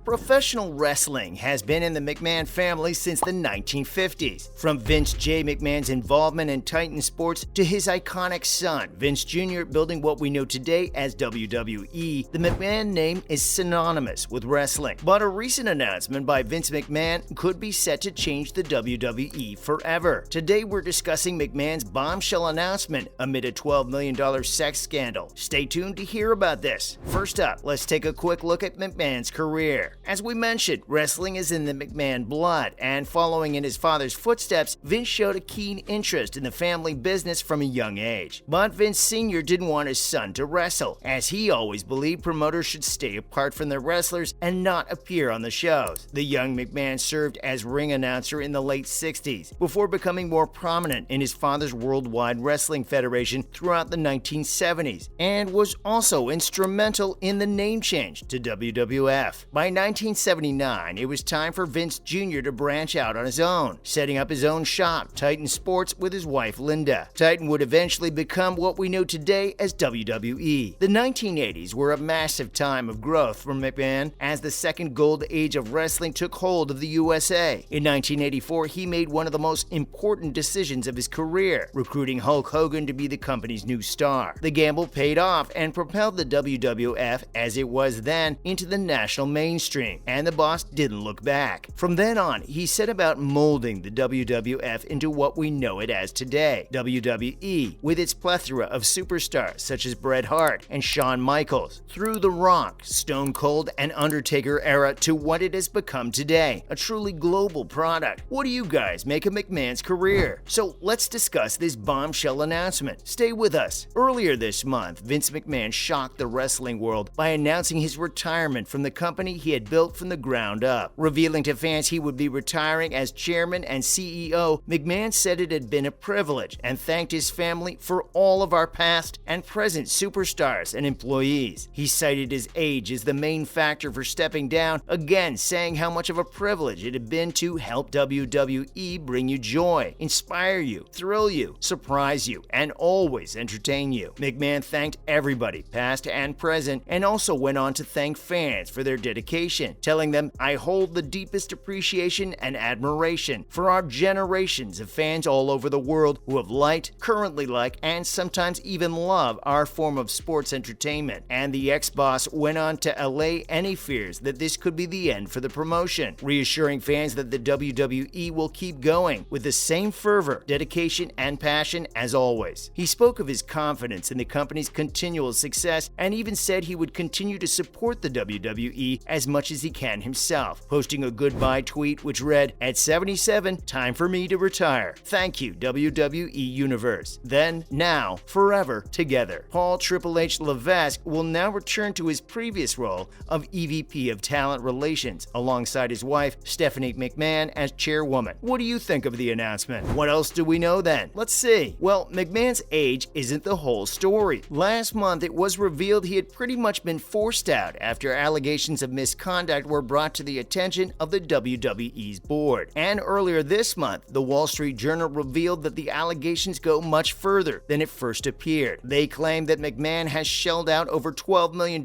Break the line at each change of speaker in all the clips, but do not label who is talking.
Professional wrestling has been in the McMahon family since the 1950s. From Vince J. McMahon's involvement in Titan Sports to his iconic son, Vince Jr., building what we know today as WWE, the McMahon name is synonymous with wrestling. But a recent announcement by Vince McMahon could be set to change the WWE forever. Today we're discussing McMahon's bombshell announcement amid a $12 million sex scandal. Stay tuned to hear about this. First up, let's take a quick look at McMahon's career. As we mentioned, wrestling is in the McMahon blood, and following in his father's footsteps, Vince showed a keen interest in the family business from a young age. But Vince Sr. didn't want his son to wrestle, as he always believed promoters should stay apart from their wrestlers and not appear on the shows. The young McMahon served as ring announcer in the late 60s, before becoming more prominent in his father's Worldwide Wrestling Federation throughout the 1970s, and was also instrumental in the name change to WWF. By 1979, it was time for Vince Jr. to branch out on his own, setting up his own shop, Titan Sports, with his wife Linda. Titan would eventually become what we know today as WWE. The 1980s were a massive time of growth for McMahon as the second gold age of wrestling took hold of the USA. In 1984, he made one of the most important decisions of his career, recruiting Hulk Hogan to be the company's new star. The gamble paid off and propelled the WWF, as it was then, into the national mainstream, and the boss didn't look back. From then on, he set about molding the WWF into what we know it as today, WWE, with its plethora of superstars such as Bret Hart and Shawn Michaels, through The Rock, Stone Cold, and Undertaker era to what it has become today, a truly global product. What do you guys make of McMahon's career? So let's discuss this bombshell announcement. Stay with us. Earlier this month, Vince McMahon shocked the wrestling world by announcing his retirement from the company he had built from the ground up. Revealing to fans he would be retiring as chairman and CEO, McMahon said it had been a privilege and thanked his family for all of our past and present superstars and employees. He cited his age as the main factor for stepping down, again saying how much of a privilege it had been to help WWE bring you joy, inspire you, thrill you, surprise you, and always entertain you. McMahon thanked everybody, past and present, and also went on to thank fans for their dedication, telling them, "I hold the deepest appreciation and admiration for our generations of fans all over the world who have liked, currently like, and sometimes even love our form of sports entertainment." And the ex-boss went on to allay any fears that this could be the end for the promotion, reassuring fans that the WWE will keep going with the same fervor, dedication, and passion as always. He spoke of his confidence in the company's continual success and even said he would continue to support the WWE as much as he can himself, posting a goodbye tweet which read, "At 77, time for me to retire. Thank you, WWE Universe. Then, now, forever together." Paul Triple H Levesque will now return to his previous role of EVP of Talent Relations, alongside his wife, Stephanie McMahon, as chairwoman. What do you think of the announcement? What else do we know then? Let's see. Well, McMahon's age isn't the whole story. Last month, it was revealed he had pretty much been forced out after allegations of misconduct were brought to the attention of the WWE's board. And earlier this month, the Wall Street Journal revealed that the allegations go much further than it first appeared. They claim that McMahon has shelled out over $12 million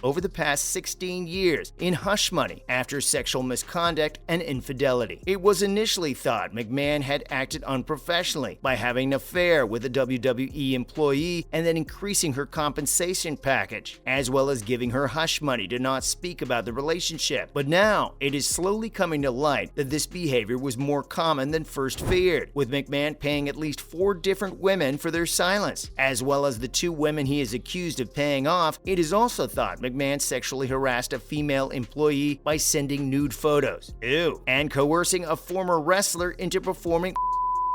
over the past 16 years in hush money after sexual misconduct and infidelity. It was initially thought McMahon had acted unprofessionally by having an affair with a WWE employee and then increasing her compensation package, as well as giving her hush money to not speak about the relationship. But now, it is slowly coming to light that this behavior was more common than first feared, with McMahon paying at least 4 different women for their silence. As well as the 2 women he is accused of paying off, it is also thought McMahon sexually harassed a female employee by sending nude photos, and coercing a former wrestler into performing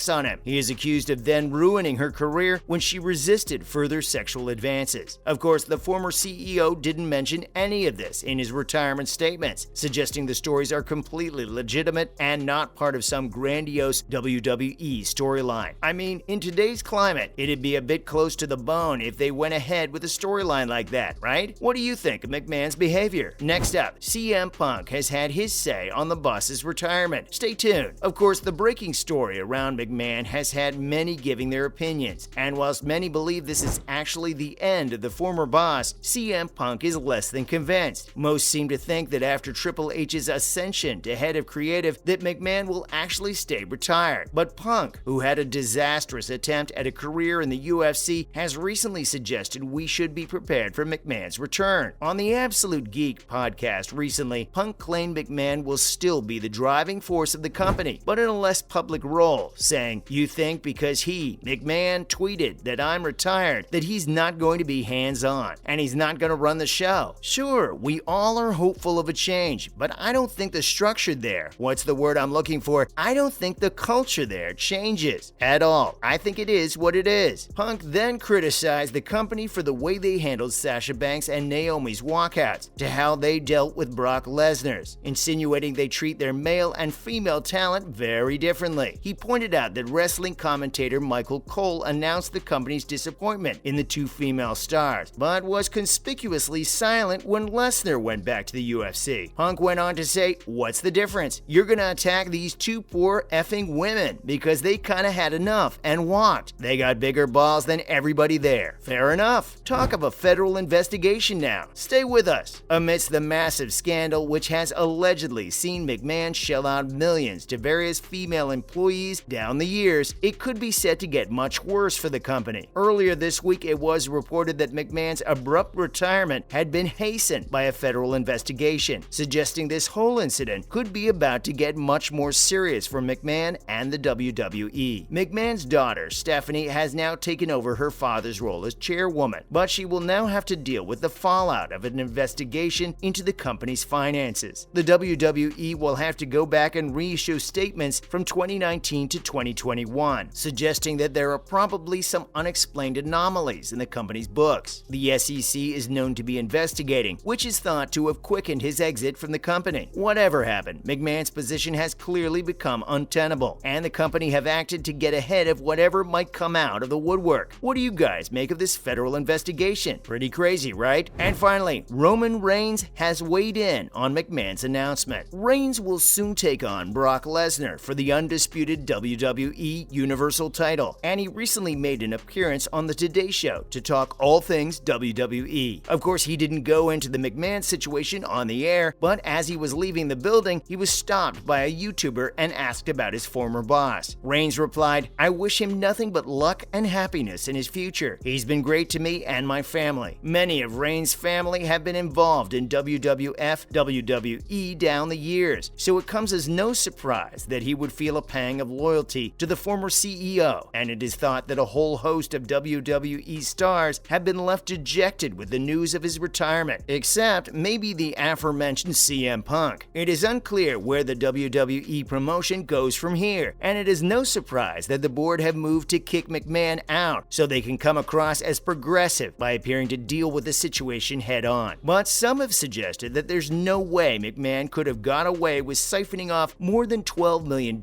on him. He is accused of then ruining her career when she resisted further sexual advances. Of course, the former CEO didn't mention any of this in his retirement statements, suggesting the stories are completely legitimate and not part of some grandiose WWE storyline. I mean, in today's climate, it'd be a bit close to the bone if they went ahead with a storyline like that, right? What do you think of McMahon's behavior? Next up, CM Punk has had his say on the boss's retirement. Stay tuned. Of course, the breaking story around McMahon has had many giving their opinions, and whilst many believe this is actually the end of the former boss, CM Punk is less than convinced. Most seem to think that after Triple H's ascension to head of creative, that McMahon will actually stay retired. But Punk, who had a disastrous attempt at a career in the UFC, has recently suggested we should be prepared for McMahon's return. On the Absolute Geek podcast recently, Punk claimed McMahon will still be the driving force of the company, but in a less public role, saying, "You think because he, McMahon, tweeted that I'm retired, that he's not going to be hands-on, and he's not going to run the show? Sure, we all are hopeful of a change, but I don't think the structure there, what's the word I'm looking for? I don't think the culture there changes at all. I think it is what it is." Punk then criticized the company for the way they handled Sasha Banks and Naomi's walkouts, to how they dealt with Brock Lesnar's, insinuating they treat their male and female talent very differently. He pointed out that wrestling commentator Michael Cole announced the company's disappointment in the two female stars, but was conspicuously silent when Lesnar went back to the UFC. Punk went on to say, "What's the difference? You're gonna attack these two poor effing women because they kinda had enough and walked. They got bigger balls than everybody there. Fair enough. Talk of a federal investigation now. Stay with us." Amidst the massive scandal, which has allegedly seen McMahon shell out millions to various female employees down the years, it could be set to get much worse for the company. Earlier this week, it was reported that McMahon's abrupt retirement had been hastened by a federal investigation, suggesting this whole incident could be about to get much more serious for McMahon and the WWE. McMahon's daughter, Stephanie, has now taken over her father's role as chairwoman, but she will now have to deal with the fallout of an investigation into the company's finances. The WWE will have to go back and reissue statements from 2019 to 2021, suggesting that there are probably some unexplained anomalies in the company's books. The SEC is known to be investigating, which is thought to have quickened his exit from the company. Whatever happened, McMahon's position has clearly become untenable, and the company have acted to get ahead of whatever might come out of the woodwork. What do you guys make of this federal investigation? Pretty crazy, right? And finally, Roman Reigns has weighed in on McMahon's announcement. Reigns will soon take on Brock Lesnar for the undisputed WWE Universal title, and he recently made an appearance on The Today Show to talk all things WWE. Of course, he didn't go into the McMahon situation on the air, but as he was leaving the building, he was stopped by a YouTuber and asked about his former boss. Reigns replied, "I wish him nothing but luck and happiness in his future. He's been great to me and my family." Many of Reigns' family have been involved in WWF, WWE down the years, so it comes as no surprise that he would feel a pang of loyalty to the former CEO, and it is thought that a whole host of WWE stars have been left dejected with the news of his retirement, except maybe the aforementioned CM Punk. It is unclear where the WWE promotion goes from here, and it is no surprise that the board have moved to kick McMahon out so they can come across as progressive by appearing to deal with the situation head on. But some have suggested that there's no way McMahon could have got away with siphoning off more than $12 million.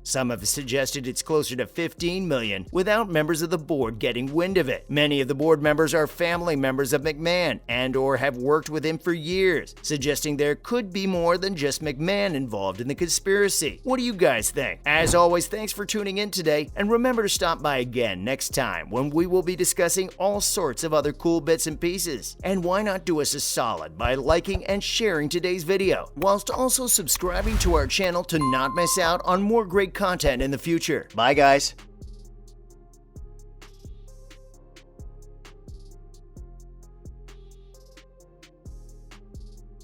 Some have suggested it's closer to $15 million without members of the board getting wind of it. Many of the board members are family members of McMahon and/or have worked with him for years, suggesting there could be more than just McMahon involved in the conspiracy. What do you guys think? As always, thanks for tuning in today, and remember to stop by again next time when we will be discussing all sorts of other cool bits and pieces. And why not do us a solid by liking and sharing today's video, whilst also subscribing to our channel to not miss out on more great content in the future. Bye guys!